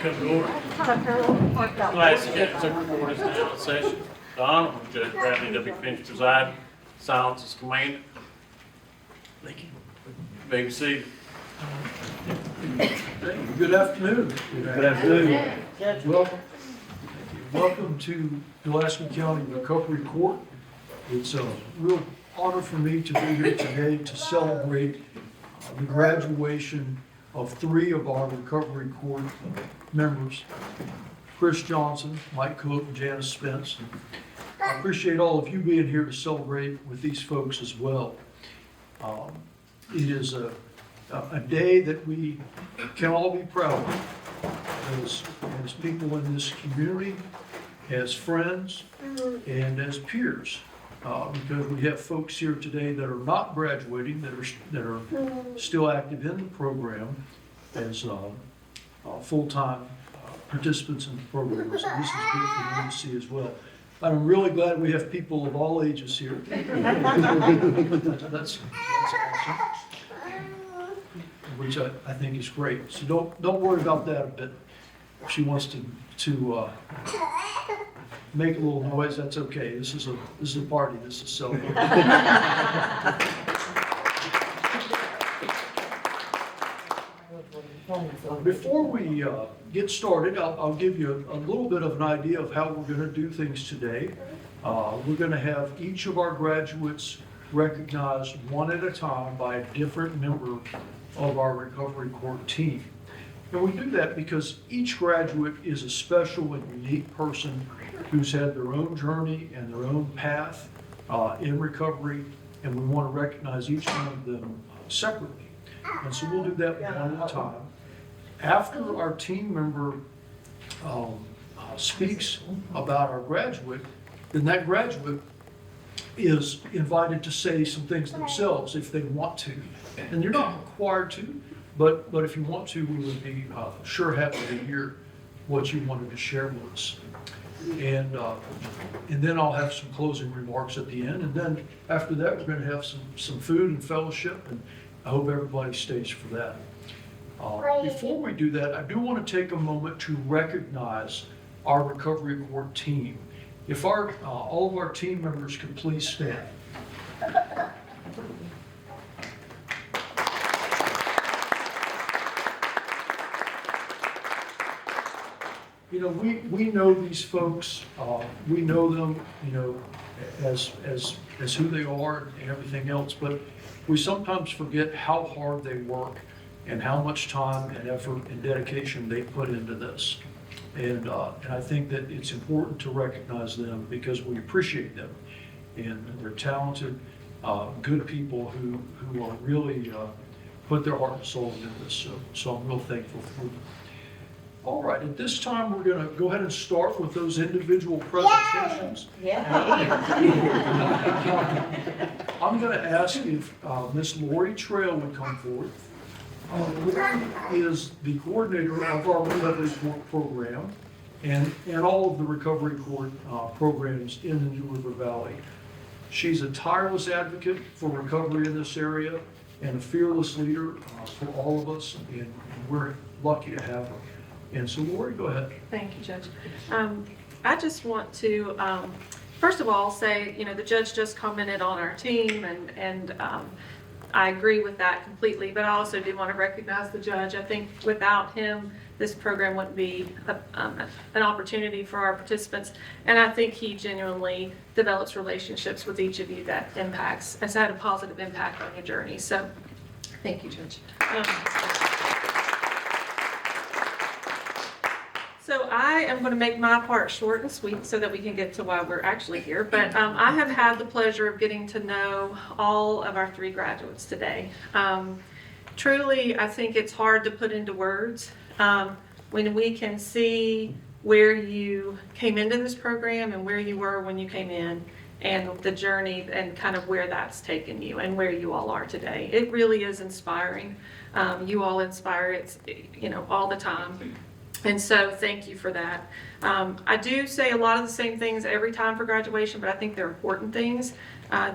come to order. Pulaski County Recovery Court is now in session. The Honorable Judge Bradley W. Finch presiding. Silence is commanded. Thank you. May be seated. Good afternoon. Good afternoon. Welcome to Pulaski County Recovery Court. It's a real honor for me to be here today to celebrate the graduation of 3 of our Recovery Court members, Chris Johnson, Mike Cook, and Janice Spence. And I appreciate all of you being here to celebrate with these folks as well. It is a day that we can all be proud of as people in this community, as friends, and as peers. Because we have folks here today that are not graduating, that are still active in the program as full-time participants in the program. So this is good for me to see as well. I'm really glad we have people of all ages here. That's awesome. Which I think is great. So don't worry about that a bit. If she wants to make a little noise, that's okay. This is a party. This is celebration. Before we get started, I'll give you a little bit of an idea of how we're going to do things today. We're going to have each of our graduates recognized one at a time by a different member of our Recovery Court team. And we do that because each graduate is a special and unique person who's had their own journey and their own path in recovery, and we want to recognize each one of them separately. And so we'll do that one at a time. After our team member speaks about our graduate, then that graduate is invited to say some things themselves if they want to. And you're not required to, but if you want to, we would be sure happy to hear what you wanted to share with us. And then I'll have some closing remarks at the end. And then after that, we're going to have some food and fellowship, and I hope everybody stays for that. Before we do that, I do want to take a moment to recognize our Recovery Court team. If all of our team members could please stand. You know, we know these folks. We know them, you know, as who they are and everything else. But we sometimes forget how hard they work and how much time and effort and dedication they put into this. And I think that it's important to recognize them because we appreciate them. And they're talented, good people who are really put their heart and soul into this. So I'm real thankful for them. All right, at this time, we're going to go ahead and start with those individual presentations. I'm going to ask if Miss Lori Trail would come forward. Lori is the coordinator of our Recovery Court program and all of the Recovery Court programs in the New River Valley. She's a tireless advocate for recovery in this area and a fearless leader for all of us, and we're lucky to have her. And so, Lori, go ahead. Thank you, Judge. I just want to, first of all, say, you know, the judge just commented on our team, and I agree with that completely, but I also do want to recognize the judge. I think without him, this program wouldn't be an opportunity for our participants, and I think he genuinely develops relationships with each of you that has had a positive impact on your journey. So, thank you, Judge. So I am going to make my part short and sweet so that we can get to why we're actually here. But I have had the pleasure of getting to know all of our 3 graduates today. Truly, I think it's hard to put into words when we can see where you came into this program and where you were when you came in, and the journey and kind of where that's taken you and where you all are today. It really is inspiring. You all inspire it, you know, all the time. And so thank you for that. I do say a lot of the same things every time for graduation, but I think they're important things.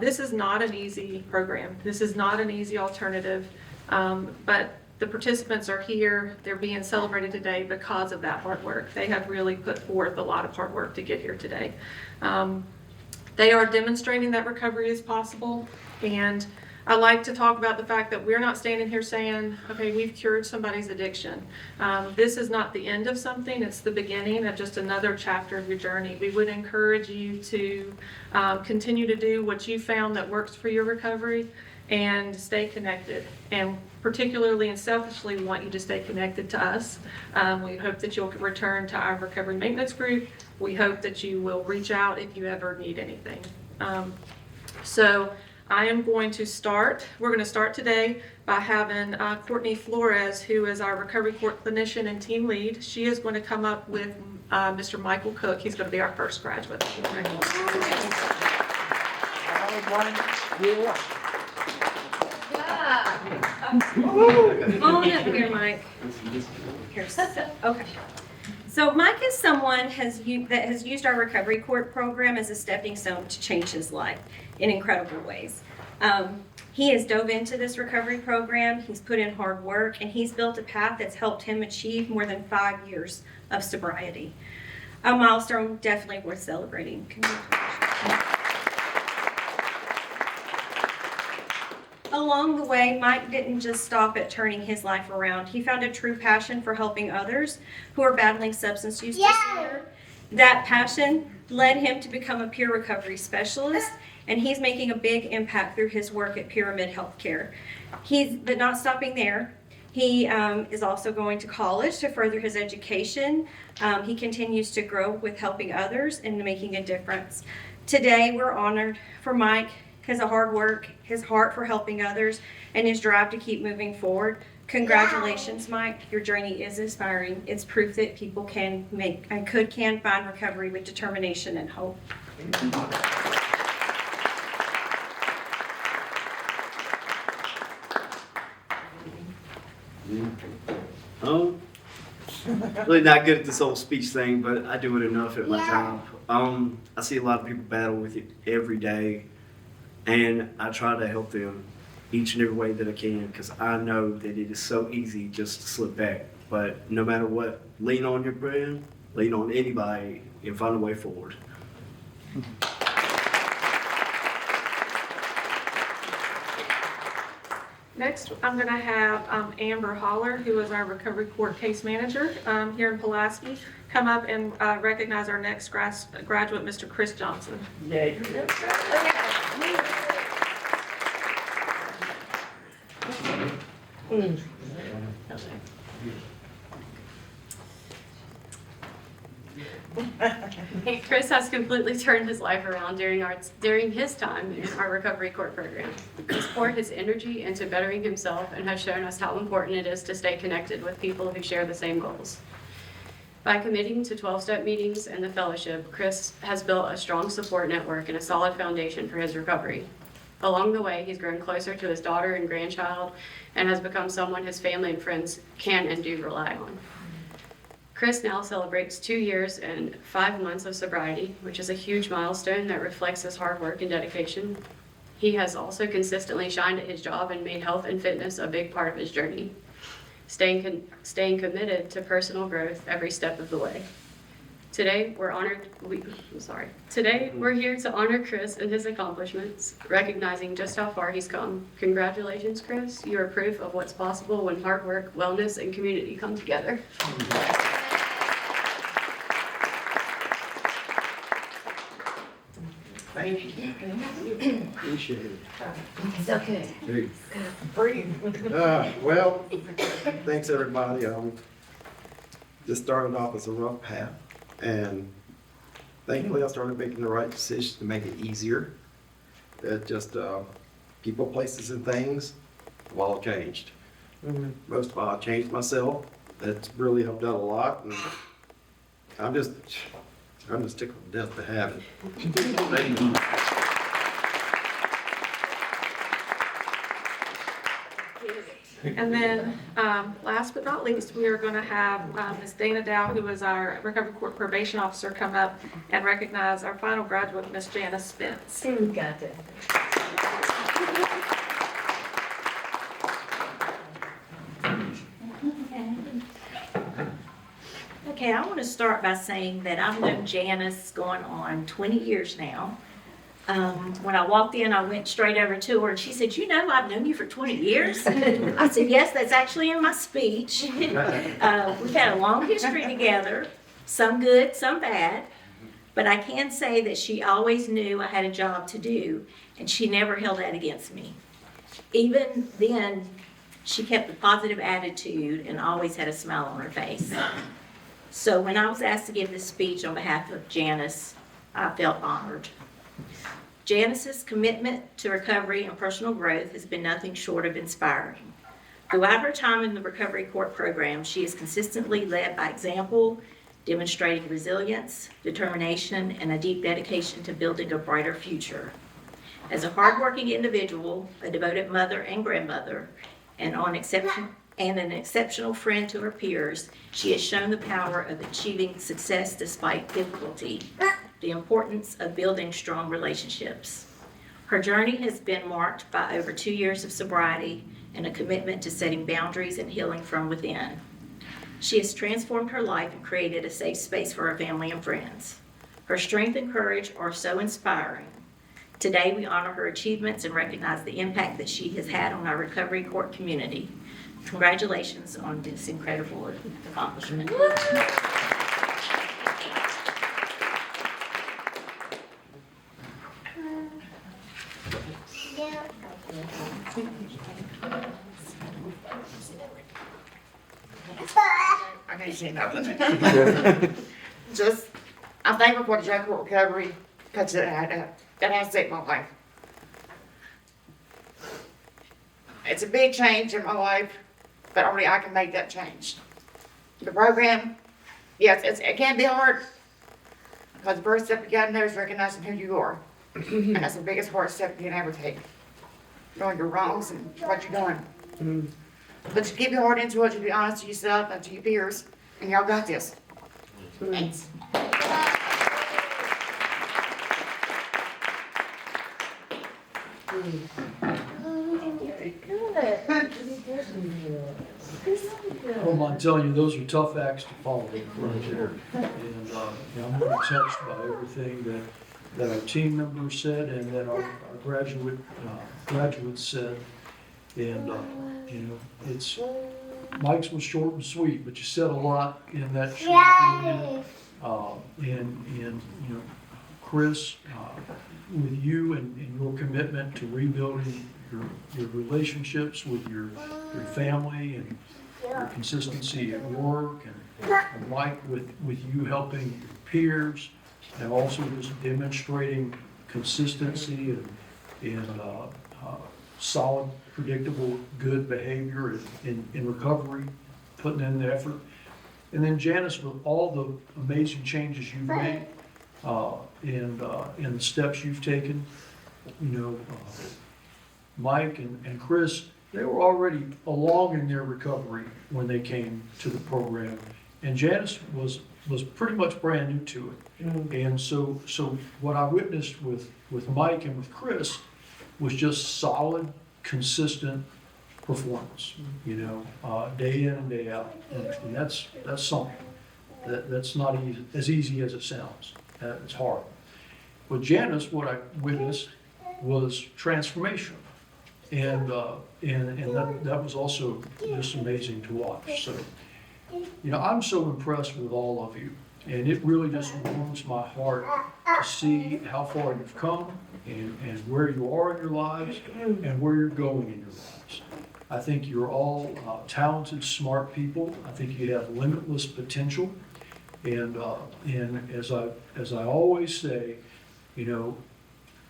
This is not an easy program. This is not an easy alternative. But the participants are here, they're being celebrated today because of that hard work. They have really put forth a lot of hard work to get here today. They are demonstrating that recovery is possible, and I like to talk about the fact that we're not standing here saying, okay, we've cured somebody's addiction. This is not the end of something, it's the beginning of just another chapter of your journey. We would encourage you to continue to do what you found that works for your recovery and stay connected. And particularly and selfishly, we want you to stay connected to us. We hope that you'll return to our recovery maintenance group. We hope that you will reach out if you ever need anything. So I am going to start. We're going to start today by having Courtney Flores, who is our recovery court clinician and team lead. She is going to come up with Mr. Michael Cook. He's going to be our first graduate. Come on up here, Mike. Here's okay. So Mike is someone that has used our recovery court program as a stepping stone to change his life in incredible ways. He has dove into this recovery program, he's put in hard work, and he's built a path that's helped him achieve more than 5 years of sobriety. A milestone definitely worth celebrating. Congratulations. Along the way, Mike didn't just stop at turning his life around. He found a true passion for helping others who are battling substance use disorder. That passion led him to become a peer recovery specialist, and he's making a big impact through his work at Pyramid Healthcare. But not stopping there. He is also going to college to further his education. He continues to grow with helping others and making a difference. Today, we're honored for Mike, his hard work, his heart for helping others, and his drive to keep moving forward. Congratulations, Mike. Your journey is inspiring. It's proof that people can find recovery with determination and hope. Really not good at this whole speech thing, but I do it enough at my job. I see a lot of people battle with it every day, and I try to help them each and every way that I can, because I know that it is so easy just to slip back. But no matter what, lean on your friend, lean on anybody, and find a way forward. Next, I'm going to have Amber Holler, who is our recovery court case manager here in Pulaski, come up and recognize our next graduate, Mr. Chris Johnson. Yay. Chris has completely turned his life around during his time in our recovery court program. He's poured his energy into bettering himself and has shown us how important it is to stay connected with people who share the same goals. By committing to 12-step meetings and the fellowship, Chris has built a strong support network and a solid foundation for his recovery. Along the way, he's grown closer to his daughter and grandchild and has become someone his family and friends can and do rely on. Chris now celebrates 2 years and 5 months of sobriety, which is a huge milestone that reflects his hard work and dedication. He has also consistently shined at his job and made health and fitness a big part of his journey, staying committed to personal growth every step of the way. Today, we're here to honor Chris and his accomplishments, recognizing just how far he's come. Congratulations, Chris. You are proof of what's possible when hard work, wellness, and community come together. Thank you. Appreciate it. It's okay. Well, thanks everybody. This started off as a rough path, and thankfully I started making the right decisions to make it easier. That just people, places, and things have all changed. Most of all, I changed myself. That's really helped out a lot, and I'm just tickled to death to have it. Thank you. And then, last but not least, we are going to have Ms. Dana Dow, who is our recovery court probation officer, come up and recognize our final graduate, Ms. Janice Spence. Got it. Okay, I want to start by saying that I've known Janice going on 20 years now. When I walked in, I went straight over to her and she said, "You know, I've known you for 20 years." I said, "Yes, that's actually in my speech." We've had a long history together, some good, some bad. But I can say that she always knew I had a job to do, and she never held that against me. Even then, she kept a positive attitude and always had a smile on her face. So when I was asked to give this speech on behalf of Janice, I felt honored. Janice's commitment to recovery and personal growth has been nothing short of inspiring. Throughout her time in the Recovery Court program, she has consistently led by example, demonstrating resilience, determination, and a deep dedication to building a brighter future. As a hardworking individual, a devoted mother and grandmother, and an exceptional friend to her peers, she has shown the power of achieving success despite difficulty, the importance of building strong relationships. Her journey has been marked by over 2 years of sobriety and a commitment to setting boundaries and healing from within. She has transformed her life and created a safe space for her family and friends. Her strength and courage are so inspiring. Today, we honor her achievements and recognize the impact that she has had on our Recovery Court community. Congratulations on this incredible accomplishment. I can't say nothing. Just, I'm thankful for the drug court recovery because that has saved my life. It's a big change in my life, but only I can make that change. The program, yes, it can be hard because the first step you gotta know is recognizing who you are. And that's the biggest hard step you can ever take. Knowing your wrongs and what you're doing. But you keep your heart into it, you be honest to yourself and to your peers, and y'all got this. Thanks. Well, I'm telling you, those are tough acts to follow right there. And I'm really touched by everything that our team members said and that our graduates said. And, it's, Mike's was short and sweet, but you said a lot in that short period. And Chris, with you and your commitment to rebuilding your relationships with your family and your consistency at work, and Mike with you helping your peers, and also just demonstrating consistency and solid, predictable, good behavior in recovery, putting in the effort. And then Janice, with all the amazing changes you've made, and the steps you've taken, Mike and Chris, they were already along in their recovery when they came to the program. And Janice was pretty much brand new to it. And so what I witnessed with Mike and with Chris was just solid, consistent performance, day in and day out. And that's something. That's not as easy as it sounds. It's hard. With Janice, what I witnessed was transformation. And that was also just amazing to watch. So, I'm so impressed with all of you. And it really just warms my heart to see how far you've come and where you are in your lives and where you're going in your lives. I think you're all talented, smart people. I think you have limitless potential. And as I always say,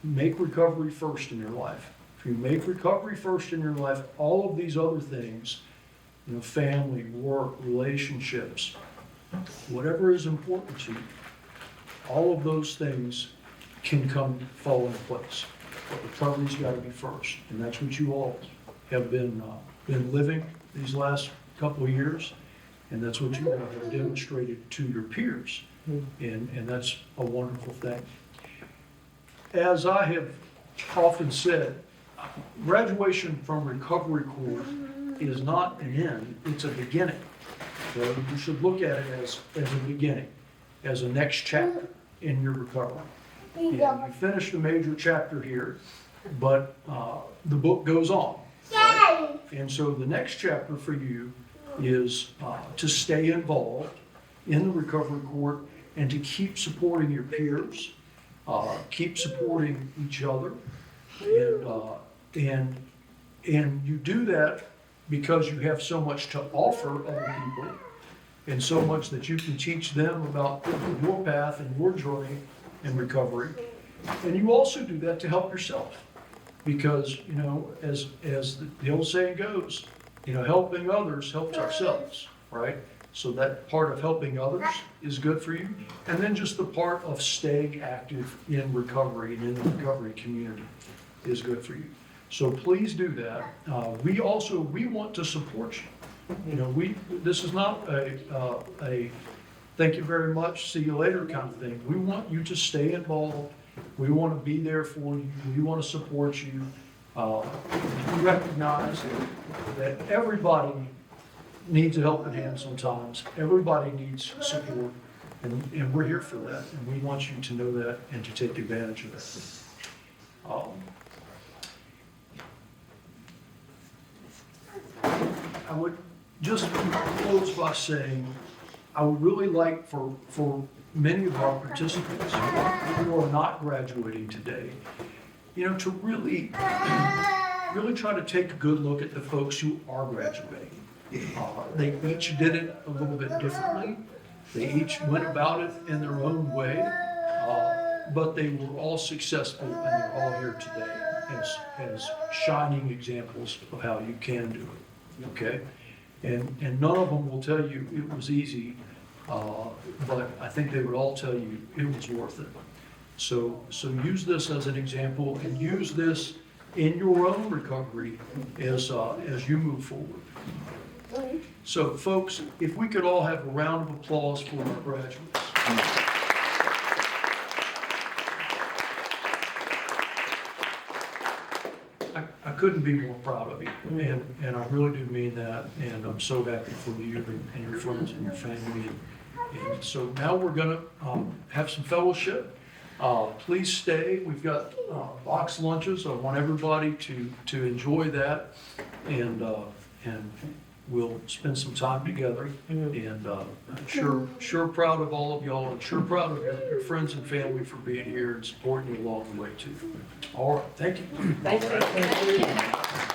make recovery first in your life. If you make recovery first in your life, all of these other things, family, work, relationships, whatever is important to you, all of those things can fall into place. But recovery's got to be first, and that's what you all have been living these last couple of years, and that's what you have demonstrated to your peers, and that's a wonderful thing. As I have often said, graduation from Recovery Court is not an end, it's a beginning. Okay, you should look at it as a beginning, as a next chapter in your recovery. And you finished a major chapter here, but the book goes on. Right? And so the next chapter for you is to stay involved in the recovery court and to keep supporting your peers, keep supporting each other, and you do that because you have so much to offer other people, and so much that you can teach them about your path and your journey in recovery. And you also do that to help yourself, because, you know, as the old saying goes, you know, helping others helps ourselves, right? So that part of helping others is good for you. And then just the part of staying active in recovery and in the recovery community is good for you. So please do that. We want to support you. You know, this is not a thank you very much, see you later kind of thing. We want you to stay involved. We want to be there for you. We want to support you. We recognize that everybody needs a helping hand sometimes. Everybody needs support, and we're here for that. And we want you to know that and to take advantage of that. I would just close by saying, I would really like for many of our participants who are not graduating today, you know, to really try to take a good look at the folks who are graduating. They each did it a little bit differently. They each went about it in their own way, but they were all successful, and they're all here today as shining examples of how you can do it. Okay, and none of them will tell you it was easy, but I think they would all tell you it was worth it. So use this as an example, and use this in your own recovery as you move forward. So, folks, if we could all have a round of applause for our graduates. I couldn't be more proud of you, and I really do mean that, and I'm so happy for you and your friends and your family. And so now we're gonna have some fellowship. Please stay. We've got box lunches. I want everybody to enjoy that, and we'll spend some time together. And I'm sure proud of all of y'all, and sure proud of your friends and family for being here and supporting you along the way too. All right, thank you. Thank you.